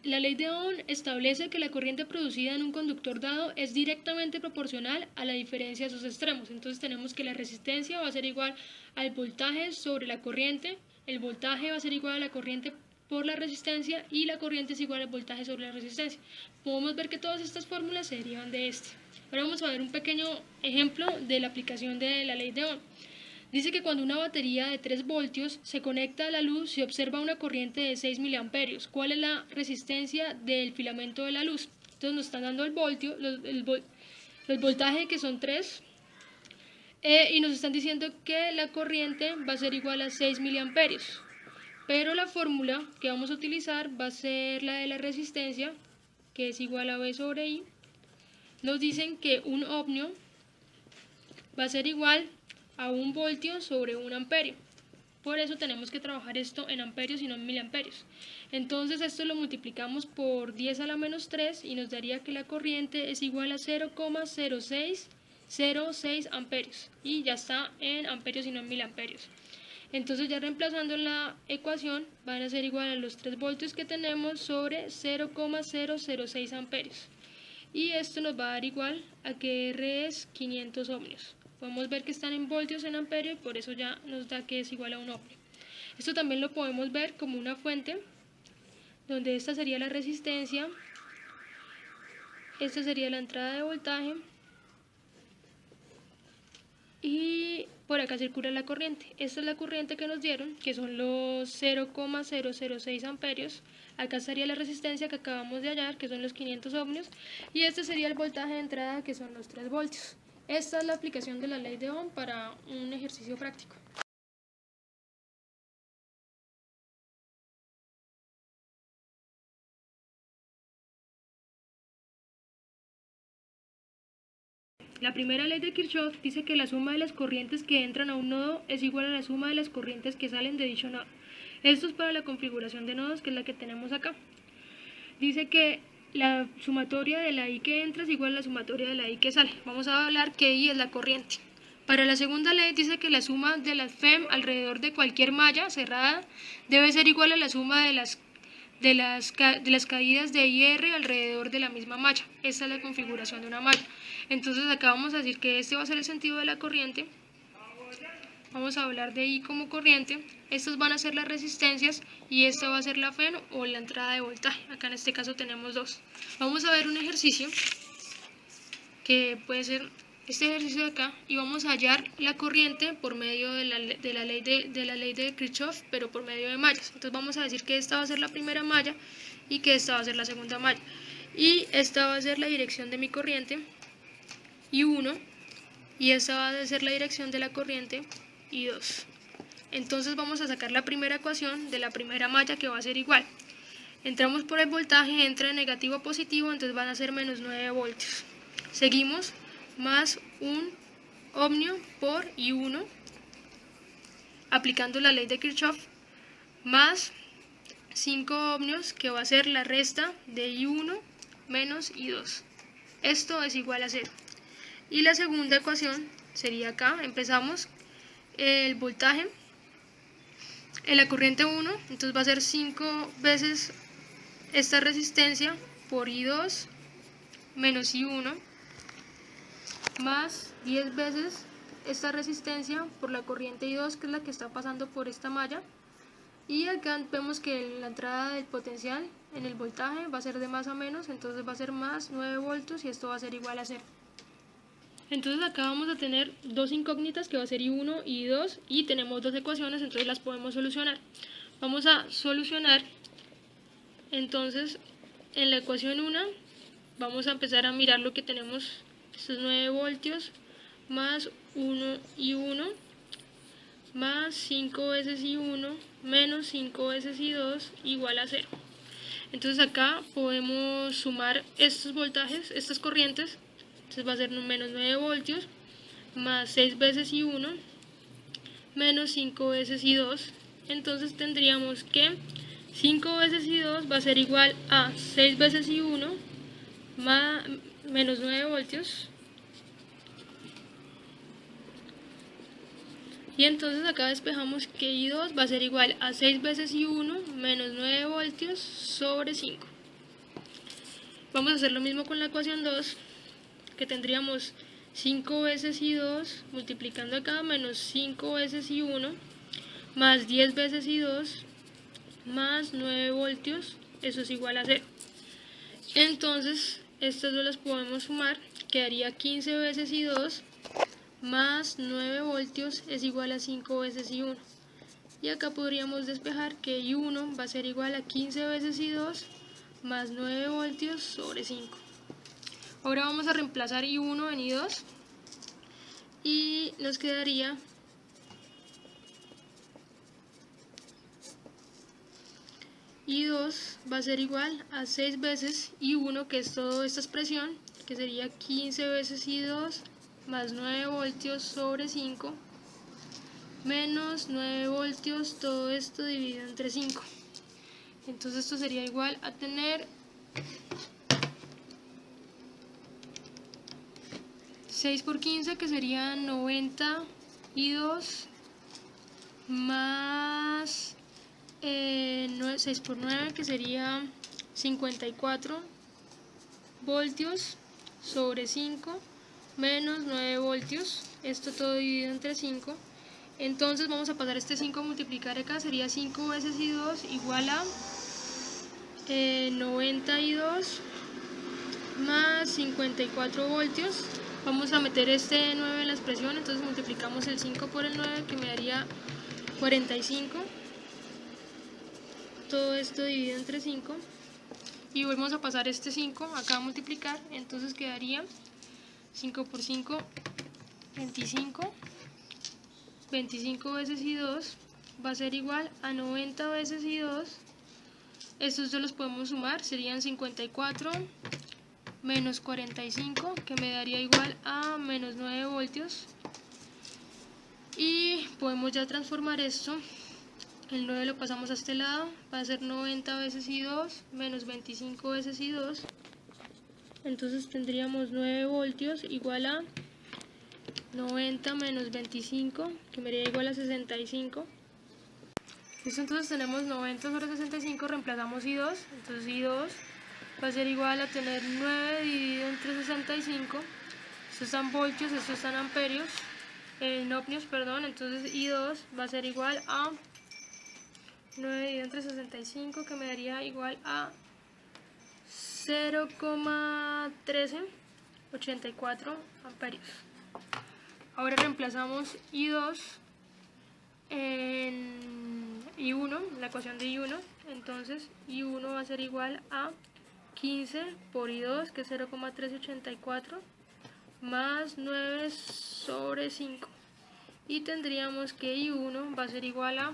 La ley de Ohm establece que la corriente producida en un conductor dado es directamente proporcional a la diferencia de sus extremos. Entonces tenemos que la resistencia va a ser igual al voltaje sobre la corriente, el voltaje va a ser igual a la corriente por la resistencia y la corriente es igual al voltaje sobre la resistencia. Podemos ver que todas estas fórmulas se derivan de este. Ahora vamos a ver un pequeño ejemplo de la aplicación de la ley de Ohm. Dice que cuando una batería de 3 voltios se conecta a la luz, se observa una corriente de 6 miliamperios. ¿Cuál es la resistencia del filamento de la luz? Entonces nos están dando el voltio, el voltaje que son 3, y nos están diciendo que la corriente va a ser igual a 6 miliamperios. Pero la fórmula que vamos a utilizar va a ser la de la resistencia, que es igual a V sobre I. Nos dicen que un ohmio va a ser igual a 1 voltio sobre 1 amperio. Por eso tenemos que trabajar esto en amperios y no en miliamperios. Entonces esto lo multiplicamos por 10 a la menos 3 y nos daría que la corriente es igual a 0,0606 amperios. Y ya está en amperios y no en miliamperios. Entonces ya reemplazando en la ecuación van a ser igual a los 3 voltios que tenemos sobre 0,006 amperios. Y esto nos va a dar igual a que R es 500 ohmios. Podemos ver que están en voltios en amperio y por eso ya nos da que es igual a un ohmio. Esto también lo podemos ver como una fuente, donde esta sería la resistencia, esta sería la entrada de voltaje y por acá circula la corriente. Esta es la corriente que nos dieron, que son los 0,006 amperios. Acá estaría la resistencia que acabamos de hallar, que son los 500 ohmios, y este sería el voltaje de entrada, que son los 3 voltios. Esta es la aplicación de la ley de Ohm para un ejercicio práctico. La primera ley de Kirchhoff dice que la suma de las corrientes que entran a un nodo es igual a la suma de las corrientes que salen de dicho nodo. Esto es para la configuración de nodos, que es la que tenemos acá. Dice que la sumatoria de la I que entra es igual a la sumatoria de la I que sale. Vamos a hablar que I es la corriente. Para la segunda ley dice que la suma de las FEM alrededor de cualquier malla cerrada debe ser igual a la suma de las caídas de IR alrededor de la misma malla. Esta es la configuración de una malla. Entonces acá vamos a decir que este va a ser el sentido de la corriente. Vamos a hablar de I como corriente. Estas van a ser las resistencias y esta va a ser la FEM o la entrada de voltaje. Acá en este caso tenemos dos. Vamos a ver un ejercicio que puede ser este ejercicio de acá y vamos a hallar la corriente por medio de la ley de Kirchhoff, pero por medio de mallas. Entonces vamos a decir que esta va a ser la primera malla y que esta va a ser la segunda malla. Y esta va a ser la dirección de mi corriente I1 y esta va a ser la dirección de la corriente I2. Entonces vamos a sacar la primera ecuación de la primera malla, que va a ser igual. Entramos por el voltaje, entra de negativo a positivo, entonces van a ser menos 9 voltios. Seguimos más un ohmio por I1, aplicando la ley de Kirchhoff, más 5 ohmios, que va a ser la resta de I1 menos I2. Esto es igual a 0. Y la segunda ecuación sería acá, empezamos el voltaje en la corriente 1, entonces va a ser 5 veces esta resistencia por I2 menos I1 más 10 veces esta resistencia por la corriente I2, que es la que está pasando por esta malla. Y acá vemos que la entrada del potencial en el voltaje va a ser de más a menos, entonces va a ser más 9 voltios y esto va a ser igual a 0. Entonces acá vamos a tener dos incógnitas, que va a ser I1 y I2, y tenemos dos ecuaciones, entonces las podemos solucionar. Vamos a solucionar. Entonces en la ecuación 1 vamos a empezar a mirar lo que tenemos, estos 9 voltios más 1 I1 más 5 veces I1 menos 5 veces I2 igual a 0. Entonces acá podemos sumar estos voltajes, estas corrientes. Entonces va a ser menos 9 voltios más 6 veces I1 menos 5 veces I2. Entonces tendríamos que 5 veces I2 va a ser igual a 6 veces I1 más menos 9 voltios. Y entonces acá despejamos que I2 va a ser igual a 6 veces I1 menos 9 voltios sobre 5. Vamos a hacer lo mismo con la ecuación 2, que tendríamos 5 veces I2 multiplicando acá menos 5 veces I1 más 10 veces I2 más 9 voltios, eso es igual a 0. Entonces estas dos las podemos sumar, quedaría 15 veces I2 más 9 voltios es igual a 5 veces I1. Y acá podríamos despejar que I1 va a ser igual a 15 veces I2 más 9 voltios sobre 5. Ahora vamos a reemplazar I1 en I2 y nos quedaría I2 va a ser igual a 6 veces I1, que es toda esta expresión, que sería 15 veces I2 más 9 voltios sobre 5 menos 9 voltios, todo esto dividido entre 5. Entonces esto sería igual a tener 6 por 15, que sería 90 I2 más 6 por 9, que sería 54 voltios sobre 5 menos 9 voltios, esto todo dividido entre 5. Entonces vamos a pasar este 5 a multiplicar acá, sería 5 veces I2 igual a 90 I2 más 54 voltios. Vamos a meter este 9 en la expresión, entonces multiplicamos el 5 por el 9, que me daría 45. Todo esto dividido entre 5. Y volvemos a pasar este 5 acá a multiplicar, entonces quedaría 5 por 5, 25. 25 veces I2 va a ser igual a 90 veces I2. Estos dos los podemos sumar, serían 54 menos 45, que me daría igual a menos 9 voltios. Y podemos ya transformar esto. El 9 lo pasamos a este lado, va a ser 90 veces I2 menos 25 veces I2. Entonces tendríamos 9 voltios igual a 90 menos 25, que me daría igual a 65. Listo, entonces tenemos 90 sobre 65, reemplazamos I2, entonces I2 va a ser igual a tener 9 dividido entre 65, estos están voltios, estos están amperios, en ohmios, perdón, entonces I2 va a ser igual a 9 dividido entre 65, que me daría igual a 0,1384 amperios. Ahora reemplazamos I2 en I1, la ecuación de I1, entonces I1 va a ser igual a 15 por I2, que es 0,1384, más 9 sobre 5. Y tendríamos que I1 va a ser igual a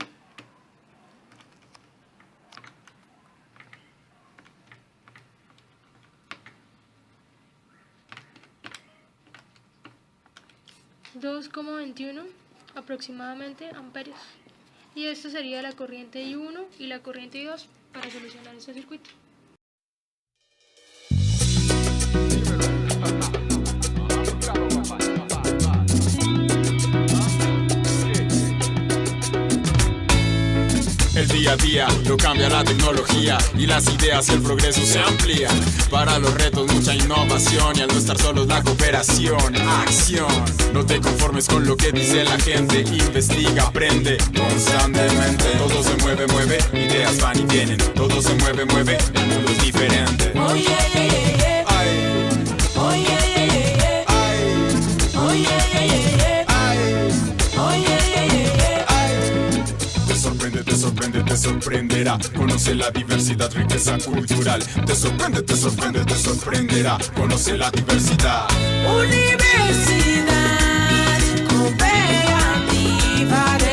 2,21 aproximadamente amperios. Y esto sería la corriente I1 y la corriente I2 para solucionar este circuito. El día a día lo cambia la tecnología y las ideas y el progreso se amplían. Para los retos mucha innovación y al no estar solos la cooperación. Acción, no te conformes con lo que dice la gente, investiga, aprende constantemente. Todo se mueve, ideas van y vienen. Todo se mueve, el mundo es diferente. Oh yeah, yeah, yeah, yeah. Ay. Oh yeah, yeah, yeah, yeah. Ay. Oh yeah, yeah, yeah, yeah. Ay. Oh yeah, yeah, yeah, yeah. Te sorprenderá. Conoce la diversidad, riqueza cultural. Te sorprenderá. Conoce la diversidad. Universidad Cooperativa de